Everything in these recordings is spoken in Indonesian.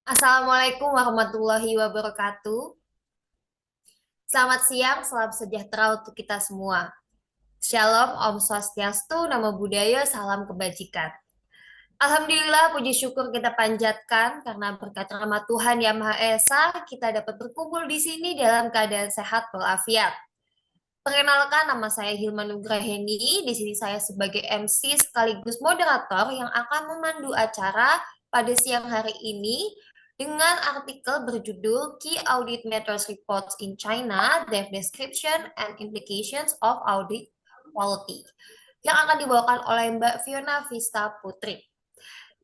Assalamualaikum warahmatullahi wabarakatuh. Selamat siang, salam sejahtera untuk kita semua. Shalom, Om Swastiastu, Namo Buddhaya, salam kebajikan. Alhamdulillah, puji syukur kita panjatkan karena berkat rahmat Tuhan Yang Maha Esa, kita dapat berkumpul di sini dalam keadaan sehat walafiat. Perkenalkan, nama saya Hilma Nugraheni. Di sini saya sebagai MC sekaligus moderator yang akan memandu acara pada siang hari ini dengan artikel berjudul Key Audit Matters Reports in China, Their Description and Implications of Audit Quality, yang akan dibawakan oleh Mbak Fiona Vista Putri.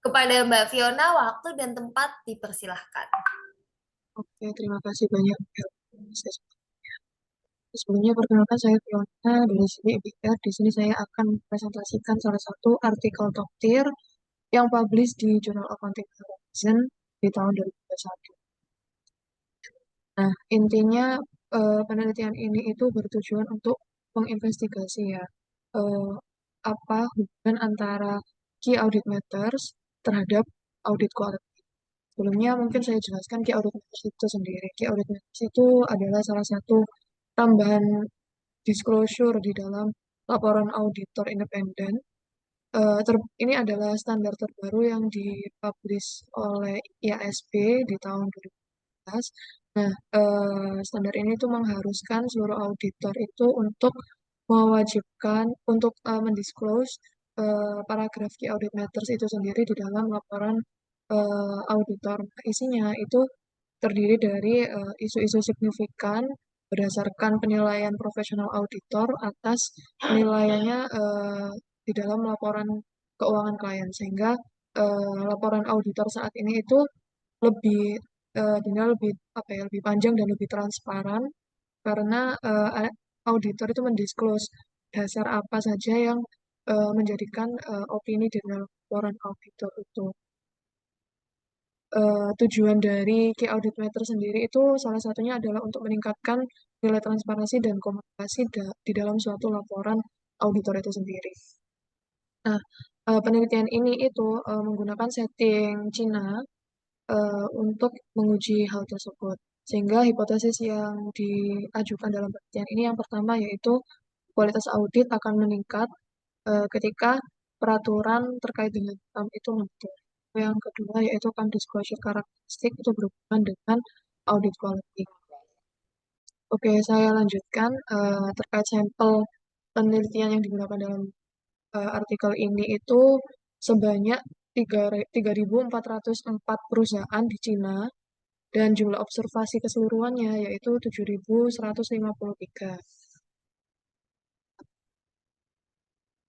Kepada Mbak Fiona, waktu dan tempat dipersilahkan. Oke, terima kasih banyak. Sebelumnya perkenalkan saya Fiona dari sini EBR. Di sini saya akan mempresentasikan salah satu artikel dokter yang publish di Journal of Accounting Horizon di tahun 2021. Nah, intinya penelitian ini itu bertujuan untuk menginvestigasi ya eh, apa hubungan antara key audit matters terhadap audit quality. Sebelumnya mungkin saya jelaskan key audit matters itu sendiri. Key audit matters itu adalah salah satu tambahan disclosure di dalam laporan auditor independen. Ini adalah standar terbaru yang dipublish oleh IASB di tahun 2015. Nah, standar ini tuh mengharuskan seluruh auditor itu untuk mewajibkan untuk mendisclose paragraf key audit matters itu sendiri di dalam laporan auditor. Nah, isinya itu terdiri dari isu-isu signifikan berdasarkan penilaian profesional auditor atas penilaiannya di dalam laporan keuangan klien, sehingga laporan auditor saat ini itu lebih dinilai lebih apa ya, lebih panjang dan lebih transparan karena auditor itu mendisclose dasar apa saja yang menjadikan opini di dalam laporan auditor itu. Tujuan dari Key Audit Matter sendiri itu salah satunya adalah untuk meningkatkan nilai transparansi dan komunikasi di dalam suatu laporan auditor itu sendiri. Nah, penelitian ini itu menggunakan setting Cina untuk menguji hal tersebut. Sehingga hipotesis yang diajukan dalam penelitian ini yang pertama yaitu kualitas audit akan meningkat ketika peraturan terkait dengan itu menentu. Yang kedua yaitu kan disclosure karakteristik itu berhubungan dengan audit quality. Oke, saya lanjutkan terkait sampel penelitian yang digunakan dalam artikel ini itu sebanyak 3.404 perusahaan di Cina dan jumlah observasi keseluruhannya yaitu 7.153.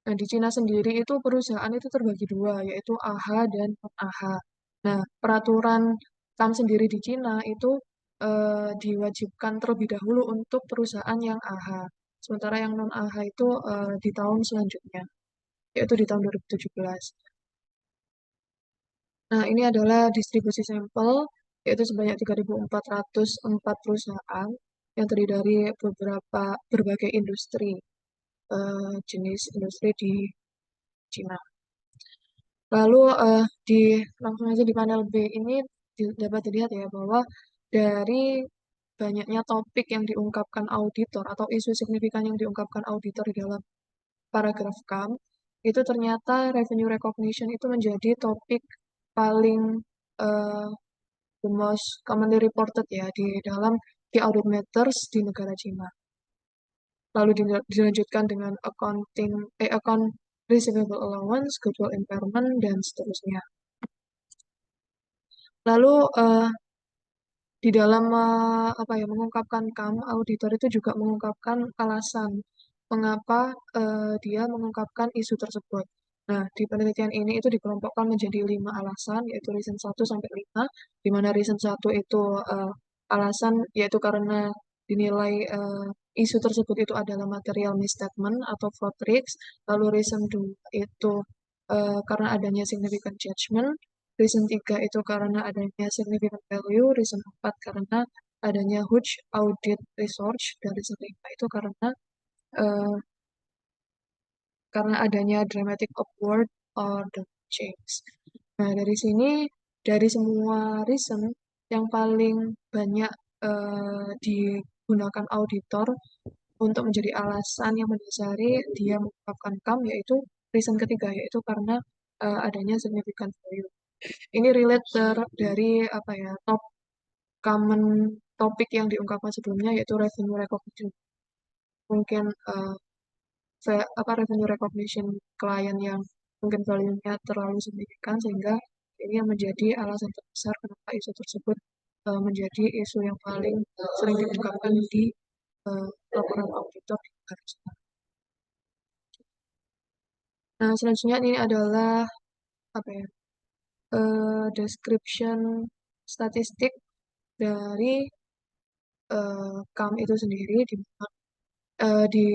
Nah, di Cina sendiri itu perusahaan itu terbagi dua, yaitu AH dan non-AH. Nah, peraturan KAM sendiri di Cina itu diwajibkan terlebih dahulu untuk perusahaan yang AH. Sementara yang non-AH itu di tahun selanjutnya, yaitu di tahun 2017. Nah, ini adalah distribusi sampel, yaitu sebanyak 3.404 perusahaan yang terdiri dari berbagai industri, jenis industri di Cina. Lalu langsung aja di panel B ini dapat dilihat ya bahwa dari banyaknya topik yang diungkapkan auditor atau isu signifikan yang diungkapkan auditor di dalam paragraf KAM, itu ternyata revenue recognition itu menjadi topik paling eh, the most commonly reported ya di dalam key audit matters di negara Cina. Lalu dilanjutkan dengan account receivable allowance, goodwill impairment, dan seterusnya. Lalu di dalam apa ya mengungkapkan KAM, auditor itu juga mengungkapkan alasan mengapa dia mengungkapkan isu tersebut. Nah, di penelitian ini itu dikelompokkan menjadi 5 alasan, yaitu reason 1 sampai 5, di mana reason 1 itu alasan yaitu karena dinilai isu tersebut itu adalah material misstatement atau fraud risks, lalu reason 2 itu karena adanya significant judgment, reason 3 itu karena adanya significant value, reason 4 karena adanya huge audit research, dan reason 5 itu eh, karena adanya dramatic upward or downward change. Nah, dari sini dari semua reason yang paling banyak digunakan auditor untuk menjadi alasan yang mendasari dia menetapkan CAM, yaitu reason ketiga, yaitu karena adanya significant value. Ini relate dari apa ya, top common topik yang diungkapkan sebelumnya, yaitu revenue recognition. Mungkin revenue recognition klien yang mungkin value-nya terlalu signifikan, sehingga ini yang menjadi alasan terbesar kenapa isu tersebut menjadi isu yang paling sering diungkapkan di laporan auditor di perusahaan. Nah, selanjutnya ini adalah apa ya, description statistik dari CAM itu sendiri, di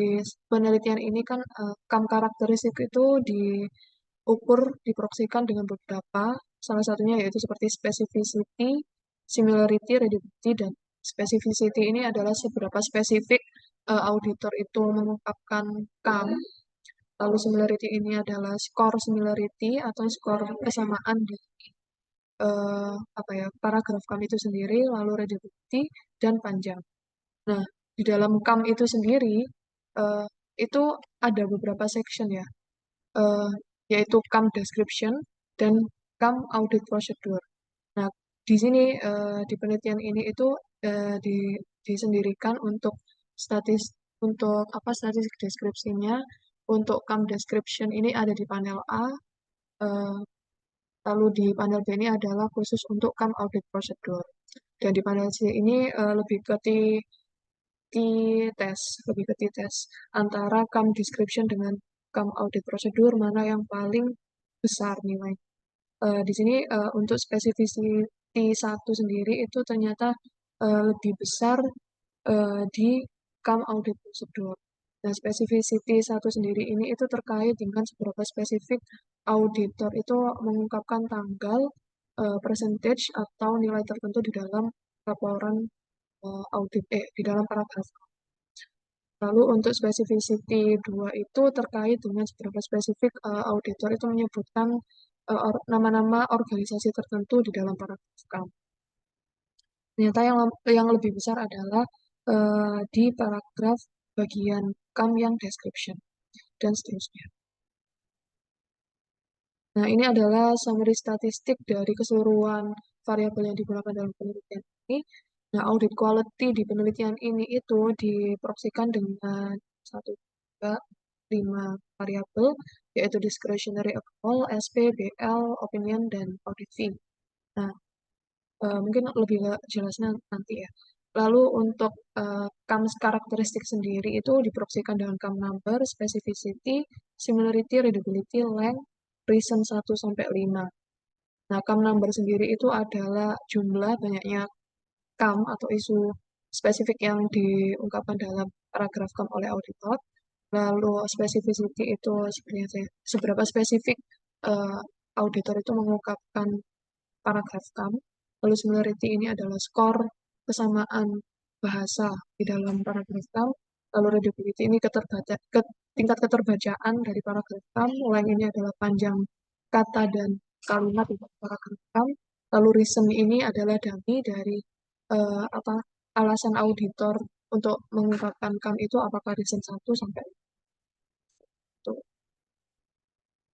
penelitian ini kan CAM karakteristik itu diukur, diproksikan dengan beberapa, salah satunya yaitu seperti specificity, similarity, readability, dan specificity ini adalah seberapa spesifik auditor itu mengungkapkan CAM. Lalu similarity ini adalah skor similarity atau skor kesamaan di paragraf CAM itu sendiri, lalu readability dan panjang. Nah, di dalam CAM itu sendiri eh, itu ada beberapa section ya, eh, yaitu CAM description dan CAM audit procedure. Nah, di sini di penelitian ini itu disendirikan untuk statis untuk statistik deskripsinya. Untuk CAM description ini ada di panel A, eh, lalu di panel B ini adalah khusus untuk CAM audit procedure. Dan di panel C ini lebih ke lebih ke T-test antara CAM description dengan CAM audit procedure, mana yang paling besar nilai. Di sini untuk specificity satu sendiri itu ternyata lebih besar di CAM audit procedure. Nah, specificity satu sendiri ini itu terkait dengan seberapa spesifik auditor itu mengungkapkan tanggal, percentage atau nilai tertentu di dalam laporan audit di dalam paragraf. Lalu untuk specificity 2 itu terkait dengan seberapa spesifik auditor itu menyebutkan nama-nama organisasi tertentu di dalam paragraf CAM. Ternyata yang lebih besar adalah di paragraf bagian CAM yang description dan seterusnya. Nah, ini adalah summary statistik dari keseluruhan variabel yang digunakan dalam penelitian ini. Nah, audit quality di penelitian ini itu diproksikan dengan 5 variabel, yaitu discretionary accrual, SP, BL, opinion, dan audit fee. Nah, mungkin lebih jelasnya nanti ya. Lalu untuk CAM karakteristik sendiri itu diproksikan dengan CAM number, specificity, similarity, readability, length, reason 1 sampai 5. Nah, CAM number sendiri itu adalah jumlah banyaknya CAM atau isu spesifik yang diungkapkan dalam paragraf CAM oleh auditor. Lalu specificity itu seberapa spesifik eh, auditor itu mengungkapkan paragraf CAM. Lalu similarity ini adalah skor kesamaan bahasa di dalam paragraf CAM. Lalu readability ini tingkat keterbacaan dari paragraf CAM. Length ini adalah panjang kata dan kalimat di paragraf CAM. Lalu reason ini adalah dummy dari alasan auditor untuk mengungkapkan CAM itu apakah reason 1 sampai itu.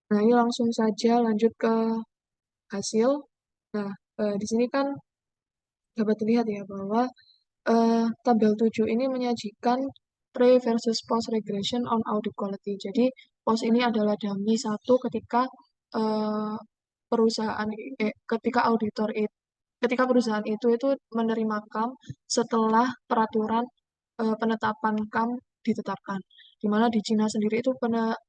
Nah, ini langsung saja lanjut ke hasil. Nah, di sini kan dapat dilihat ya bahwa tabel 7 ini menyajikan pre versus post regression on audit quality. Jadi, post ini adalah dummy satu ketika eh, perusahaan ketika ketika perusahaan itu menerima CAM setelah peraturan penetapan CAM ditetapkan. Di mana di Cina sendiri itu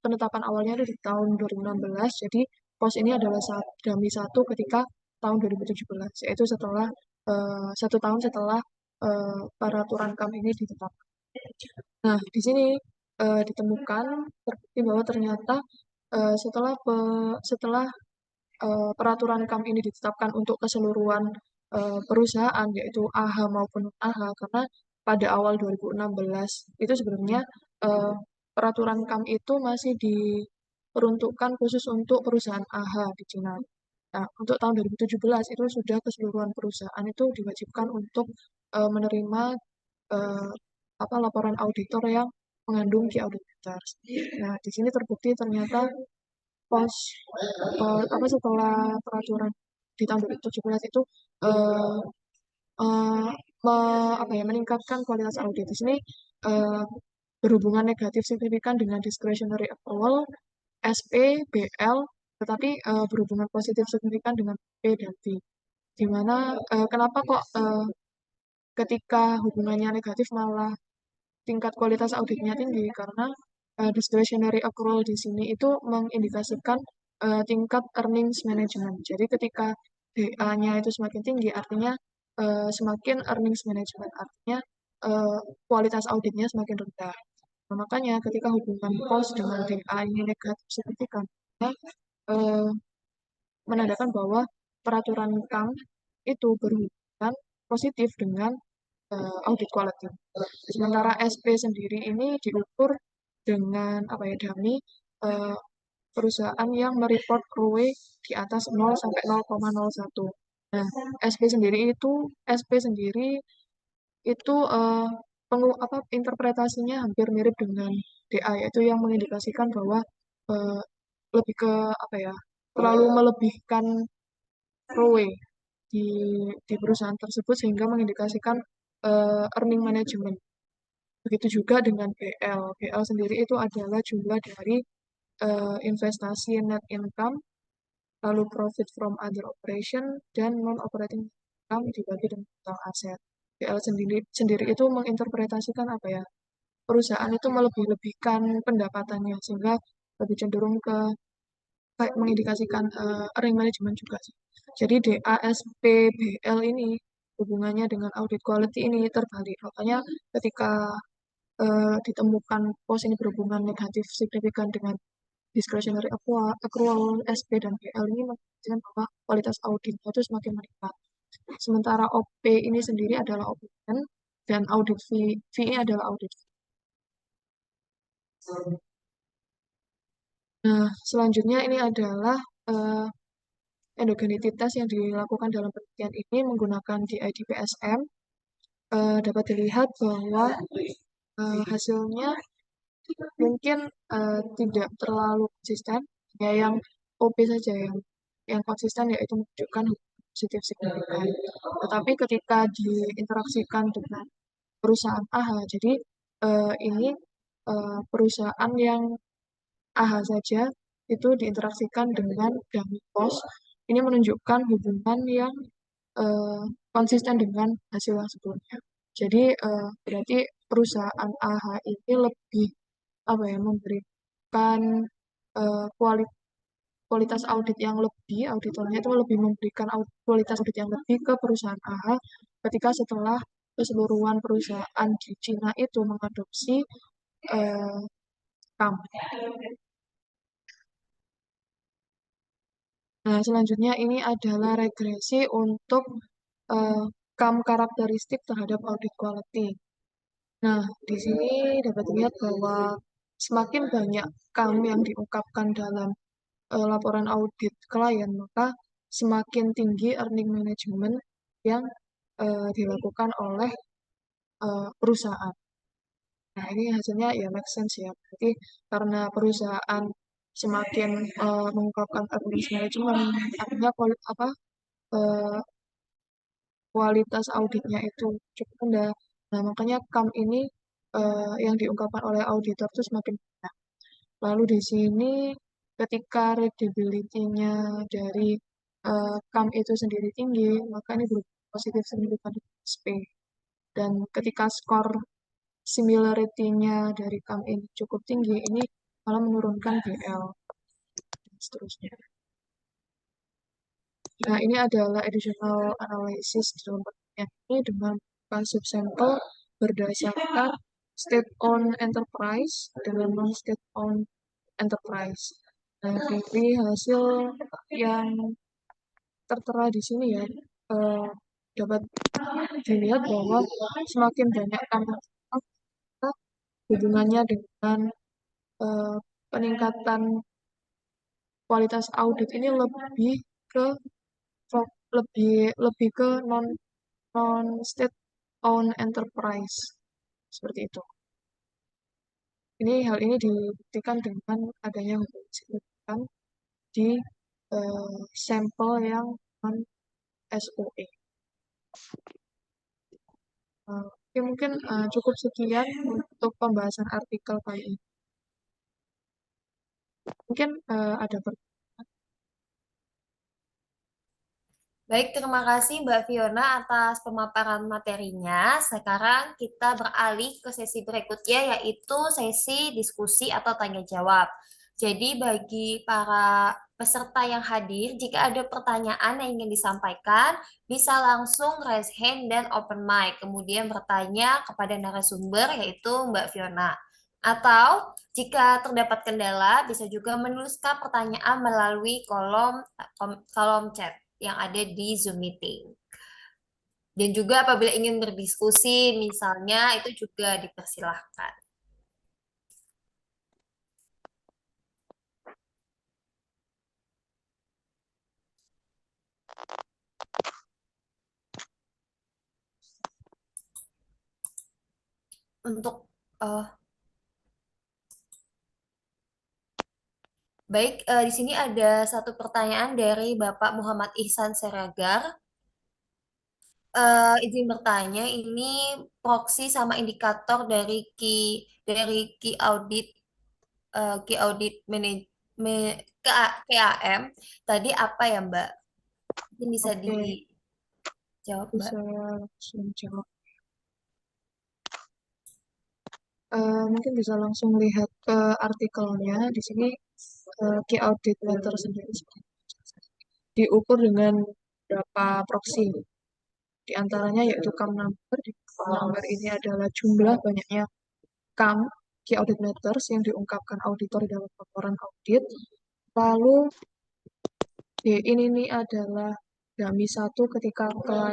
penetapan awalnya itu di tahun 2016. Jadi pos ini adalah dummy satu ketika tahun 2017, yaitu setelah 1 tahun setelah peraturan CAM ini ditetapkan. Nah, di sini ditemukan terbukti bahwa ternyata setelah peraturan CAM ini ditetapkan untuk keseluruhan perusahaan, yaitu AH maupun AH, karena pada awal 2016 itu sebenarnya eh, peraturan CAM itu masih diperuntukkan khusus untuk perusahaan AH di Cina. Nah, untuk tahun 2017 itu sudah keseluruhan perusahaan itu diwajibkan untuk menerima eh, apa laporan auditor yang mengandung key audit matters. Nah, di sini terbukti ternyata pos apa setelah peraturan di tahun 2017 itu eh, eh, apa ya meningkatkan kualitas audit. Di sini eh, berhubungan negatif signifikan dengan discretionary accrual, SP, BL, tetapi berhubungan positif signifikan dengan P dan T. Di mana kenapa kok ketika hubungannya negatif malah tingkat kualitas auditnya tinggi karena discretionary accrual di sini itu mengindikasikan tingkat earnings management. Jadi ketika DA-nya itu semakin tinggi, artinya semakin earnings management, artinya eh, kualitas auditnya semakin rendah. Nah, makanya ketika hubungan pos dengan DA ini negatif signifikan, ya, eh, menandakan bahwa peraturan KAM itu berhubungan positif dengan audit quality. Sementara SP sendiri ini diukur dengan apa ya dummy eh, perusahaan yang mereport ROE di atas 0 sampai 0,01. Nah, SP sendiri itu apa interpretasinya hampir mirip dengan DA yaitu yang mengindikasikan bahwa eh, lebih ke apa ya terlalu melebihkan ROE di di perusahaan tersebut sehingga mengindikasikan earning management. Begitu juga dengan BL. BL sendiri itu adalah jumlah dari investasi net income, lalu profit from other operation, dan non-operating income dibagi dengan total aset. BL sendiri itu menginterpretasikan apa ya, perusahaan itu melebih-lebihkan pendapatannya, sehingga lebih cenderung ke kayak mengindikasikan earning management juga sih. Jadi DASPBL ini hubungannya dengan audit quality ini terbalik. Makanya ketika ditemukan pos ini berhubungan negatif signifikan dengan discretionary accrual, SP dan PL ini menunjukkan bahwa kualitas auditnya itu semakin meningkat. Sementara OP ini sendiri adalah opinion dan audit fee adalah audit fee. Nah, selanjutnya ini adalah eh, endogenity test yang dilakukan dalam penelitian ini menggunakan DIDPSM. Dapat dilihat bahwa hasilnya mungkin tidak terlalu konsisten, ya yang OP saja yang konsisten yaitu menunjukkan hubungan positif signifikan. Tetapi ketika diinteraksikan dengan perusahaan AHA, jadi ini perusahaan yang AHA saja itu diinteraksikan dengan dummy cost, ini menunjukkan hubungan yang eh, konsisten dengan hasil yang sebelumnya. Jadi berarti perusahaan AHA ini lebih apa ya memberikan kualitas audit yang lebih, auditornya itu lebih memberikan kualitas audit yang lebih ke perusahaan AHA ketika setelah keseluruhan perusahaan di Cina itu mengadopsi eh, CAM. Nah, selanjutnya ini adalah regresi untuk eh, CAM karakteristik terhadap audit quality. Nah, di sini dapat dilihat bahwa semakin banyak CAM yang diungkapkan dalam laporan audit klien, maka semakin tinggi earning management yang dilakukan oleh perusahaan. Nah, ini hasilnya ya make sense ya. Berarti karena perusahaan semakin mengungkapkan earning management, artinya eh, kualitas auditnya itu cukup rendah. Nah, makanya CAM ini yang diungkapkan oleh auditor itu semakin banyak. Lalu di sini ketika readability-nya dari CAM itu sendiri tinggi, maka ini berubah positif signifikan di SP. Dan ketika skor similarity-nya dari CAM ini cukup tinggi, ini malah menurunkan BL dan seterusnya. Nah, ini adalah additional analysis dalam pertanyaan ini dengan subsampel berdasarkan state-owned enterprise dengan non-state-owned enterprise. Nah, dari hasil yang tertera di sini ya, eh, dapat dilihat bahwa semakin banyak tambang hubungannya dengan eh, peningkatan kualitas audit ini lebih ke lebih lebih ke non non state owned enterprise seperti itu. Hal ini dibuktikan dengan adanya hubungan signifikan di sampel yang non SOE. Oke, mungkin cukup sekian untuk pembahasan artikel kali ini. Mungkin ada pertanyaan. Baik, terima kasih Mbak Fiona atas pemaparan materinya. Sekarang kita beralih ke sesi berikutnya, yaitu sesi diskusi atau tanya jawab. Jadi, bagi para peserta yang hadir, jika ada pertanyaan yang ingin disampaikan, bisa langsung raise hand dan open mic, kemudian bertanya kepada narasumber, yaitu Mbak Fiona. Atau jika terdapat kendala, bisa juga menuliskan pertanyaan melalui kolom chat yang ada di Zoom meeting. Dan juga apabila ingin berdiskusi, misalnya itu juga dipersilahkan. Untuk eh, baik, di sini ada satu pertanyaan dari Bapak Muhammad Ihsan Seragar. Izin bertanya, ini proksi sama indikator dari key audit key audit KAM tadi apa ya Mbak? Mungkin bisa Oke, dijawab Mbak. bisa langsung jawab. Mungkin bisa langsung lihat ke artikelnya. Di sini key audit letter sendiri diukur dengan beberapa proxy. Di antaranya yaitu CAM number. Di CAM number ini adalah jumlah banyaknya CAM, key audit matters yang diungkapkan auditor dalam laporan audit. Lalu ini adalah dummy satu ketika apa,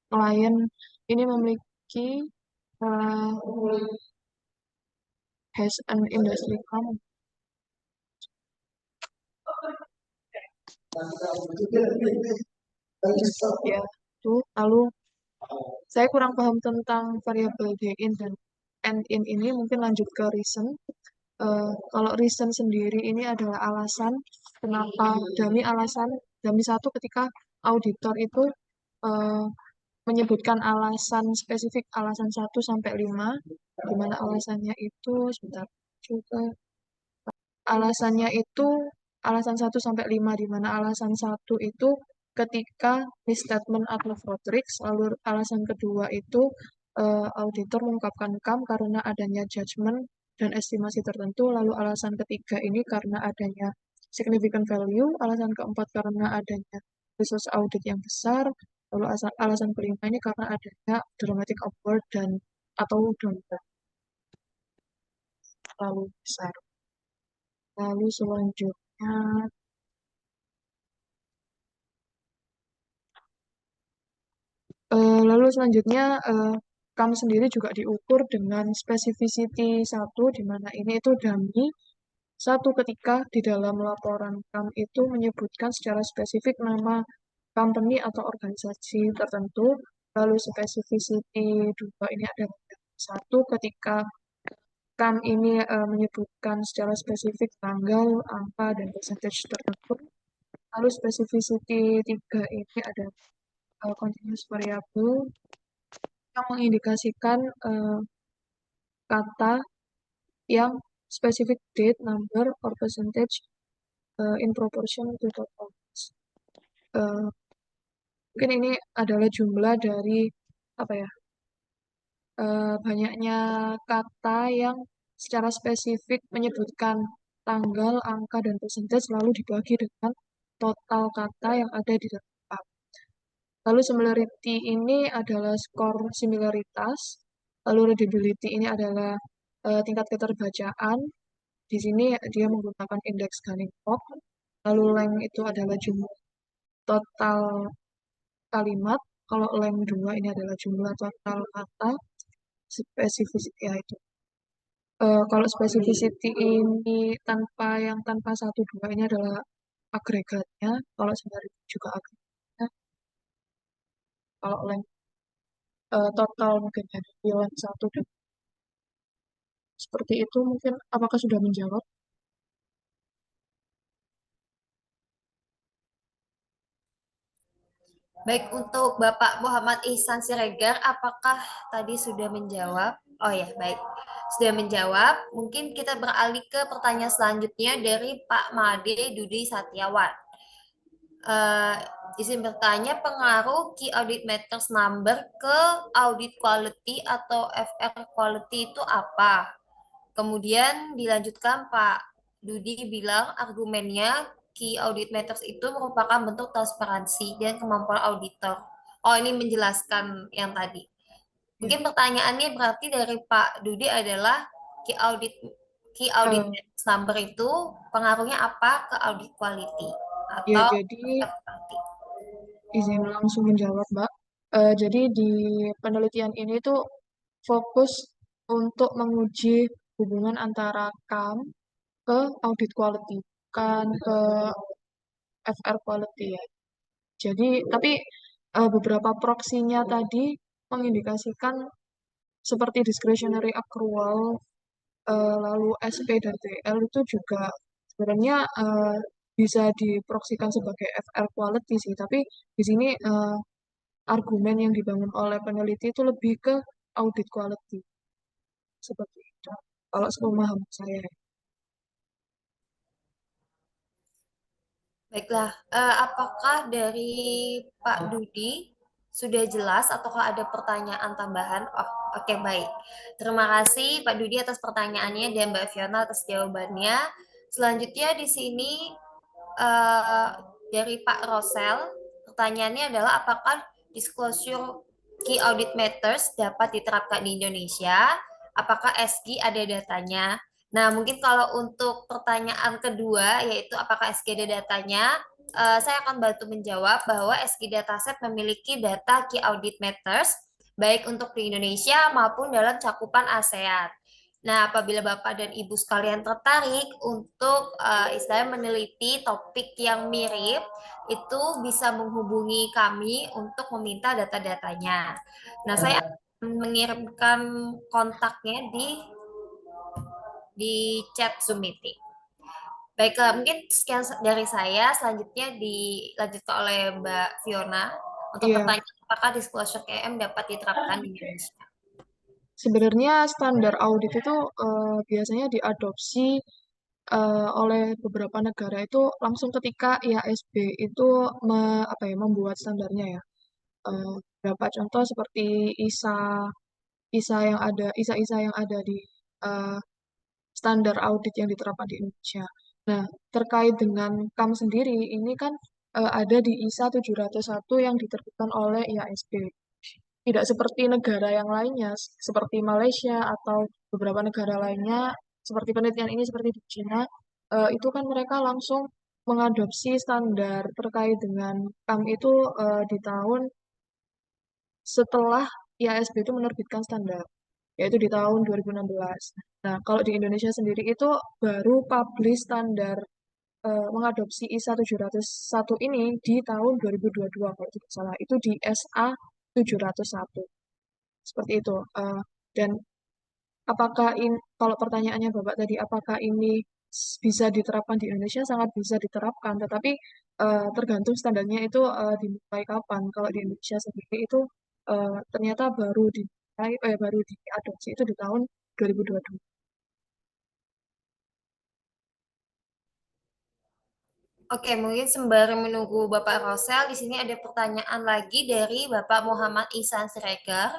klien ini memiliki uh, has an industry CAM. Ya, itu. Lalu saya kurang paham tentang variabel D-in dan end-in ini, mungkin lanjut ke reason. Kalau reason sendiri ini adalah alasan kenapa dummy satu ketika auditor itu eh, menyebutkan alasan spesifik alasan 1 sampai 5, di mana alasannya itu sebentar juga alasannya itu alasan 1 sampai 5, di mana alasan satu itu ketika misstatement atau fraud risk, lalu alasan kedua itu auditor mengungkapkan CAM karena adanya judgment dan estimasi tertentu, lalu alasan ketiga ini karena adanya significant value, alasan keempat karena adanya resource audit yang besar, lalu alasan kelima ini karena adanya dramatic upward dan atau downward terlalu besar. Lalu selanjutnya CAM sendiri juga diukur dengan specificity satu, di mana ini itu dummy satu ketika di dalam laporan CAM itu menyebutkan secara spesifik nama company atau organisasi tertentu. Lalu specificity dua ini ada satu ketika CAM ini menyebutkan secara spesifik tanggal, angka, dan percentage tertentu. Lalu specificity tiga ini ada continuous variable yang mengindikasikan kata yang specific date, number, or percentage in proportion to total. Uh, Mungkin ini adalah jumlah dari apa ya banyaknya kata yang secara spesifik menyebutkan tanggal, angka, dan percentage lalu dibagi dengan total kata yang ada di dalam A. Lalu similarity ini adalah skor similaritas. Lalu readability ini adalah tingkat keterbacaan. Di sini dia menggunakan indeks Gunning-Fox. Lalu length itu adalah jumlah total kalimat. Kalau length 2 ini adalah jumlah total kata. Specificity ya itu. Kalau specificity ini tanpa 1, 2 ini adalah agregatnya, kalau standar itu juga agregatnya, kalau total mungkin dari nilai satu dan seperti itu mungkin apakah sudah menjawab? Baik, untuk Bapak Muhammad Ihsan Siregar, apakah tadi sudah menjawab? Oh ya, baik. Sudah menjawab. Mungkin kita beralih ke pertanyaan selanjutnya dari Pak Made Dudi Satiawan. Eh, izin bertanya, pengaruh Key Audit Matters Number ke Audit Quality atau FR Quality itu apa? Kemudian dilanjutkan Pak Dudi bilang argumennya Key Audit Matters itu merupakan bentuk transparansi dan kemampuan auditor. Oh, ini menjelaskan yang tadi. Ya. Mungkin pertanyaannya berarti dari Pak Dudi adalah Key Audit Key Audit Eh, Matters Number itu pengaruhnya apa ke audit quality ya, atau jadi quality? izin langsung menjawab, Mbak. Jadi di penelitian ini tuh fokus untuk menguji hubungan antara KAM ke audit quality, bukan ke FR quality ya. Jadi, tapi beberapa proksinya tadi mengindikasikan seperti discretionary accrual, lalu SP dan TL itu juga sebenarnya bisa diproksikan sebagai FR quality sih. Tapi di sini argumen yang dibangun oleh peneliti itu lebih ke audit quality seperti itu. Kalau sepemahaman saya. Baiklah, apakah dari Pak Dudi sudah jelas ataukah ada pertanyaan tambahan? Oh, oke, baik. Terima kasih Pak Dudi atas pertanyaannya dan Mbak Fiona atas jawabannya. Selanjutnya di sini eh, dari Pak Rosel, pertanyaannya adalah apakah disclosure key audit matters dapat diterapkan di Indonesia? Apakah SG ada datanya? Nah, mungkin kalau untuk pertanyaan kedua, yaitu apakah SG ada datanya, saya akan bantu menjawab bahwa SG Dataset memiliki data Key Audit Matters, baik untuk di Indonesia maupun dalam cakupan ASEAN. Nah, apabila Bapak dan Ibu sekalian tertarik untuk istilahnya meneliti topik yang mirip, itu bisa menghubungi kami untuk meminta data-datanya. Nah, saya akan mengirimkan kontaknya di chat Zoom meeting. Baiklah, mungkin sekian dari saya. Selanjutnya dilanjutkan oleh Mbak Fiona untuk Iya, pertanyaan apakah disclosure KM dapat diterapkan di Indonesia. sebenarnya standar audit itu biasanya diadopsi oleh beberapa negara itu langsung ketika IASB itu membuat standarnya ya. Beberapa contoh seperti ISA, ISA yang ada di eh, standar audit yang diterapkan di Indonesia. Nah, terkait dengan KAM sendiri, ini kan ada di ISA 701 yang diterbitkan oleh IASB. Tidak seperti negara yang lainnya, seperti Malaysia atau beberapa negara lainnya, seperti penelitian ini seperti di Cina, itu kan mereka langsung mengadopsi standar terkait dengan KAM itu di tahun setelah IASB itu menerbitkan standar, yaitu di tahun 2016. Nah, kalau di Indonesia sendiri itu baru publish standar mengadopsi ISA 701 ini di tahun 2022 kalau tidak salah. Itu di SA 701. Seperti itu. Dan apakah ini, kalau pertanyaannya Bapak tadi, apakah ini bisa diterapkan di Indonesia? Sangat bisa diterapkan, tetapi tergantung standarnya itu dimulai kapan. Kalau di Indonesia sendiri itu ternyata baru diadopsi itu di tahun 2022. Oke, mungkin sembari menunggu Bapak Rosel, di sini ada pertanyaan lagi dari Bapak Muhammad Ihsan Siregar,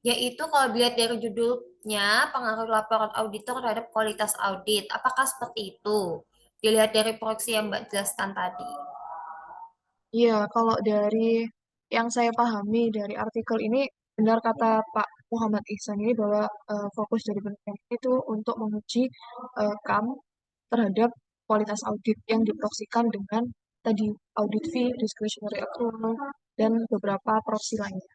yaitu kalau dilihat dari judulnya, pengaruh laporan auditor terhadap kualitas audit. Apakah seperti itu? Dilihat dari proyeksi yang Mbak jelaskan tadi. Iya, kalau dari yang saya pahami dari artikel ini, benar kata Pak Muhammad Ihsan ini bahwa fokus dari penelitian itu untuk menguji KAM terhadap kualitas audit yang diproksikan dengan tadi audit fee, discretionary accrual, dan beberapa proksi lainnya.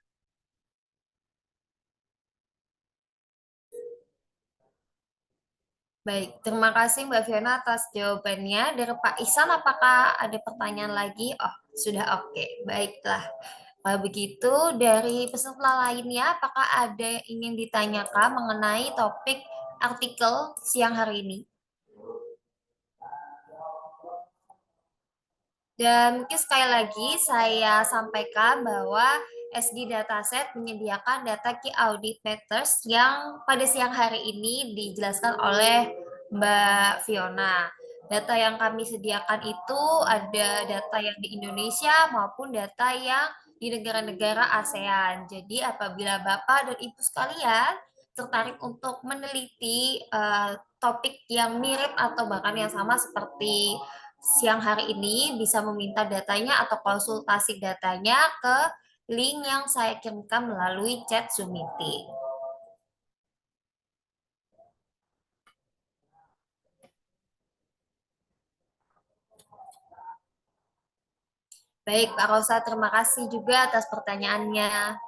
Baik, terima kasih Mbak Fiona atas jawabannya. Dari Pak Ihsan, apakah ada pertanyaan lagi? Oh, sudah oke. Baiklah. Kalau begitu, dari peserta lainnya, apakah ada yang ingin ditanyakan mengenai topik artikel siang hari ini? Dan mungkin sekali lagi saya sampaikan bahwa SD Dataset menyediakan data key audit matters yang pada siang hari ini dijelaskan oleh Mbak Fiona. Data yang kami sediakan itu ada data yang di Indonesia maupun data yang di negara-negara ASEAN. Jadi apabila Bapak dan Ibu sekalian tertarik untuk meneliti topik yang mirip atau bahkan yang sama seperti siang hari ini bisa meminta datanya atau konsultasi datanya ke link yang saya kirimkan melalui chat Zoom meeting. Baik, Pak Rosa, terima kasih juga atas pertanyaannya.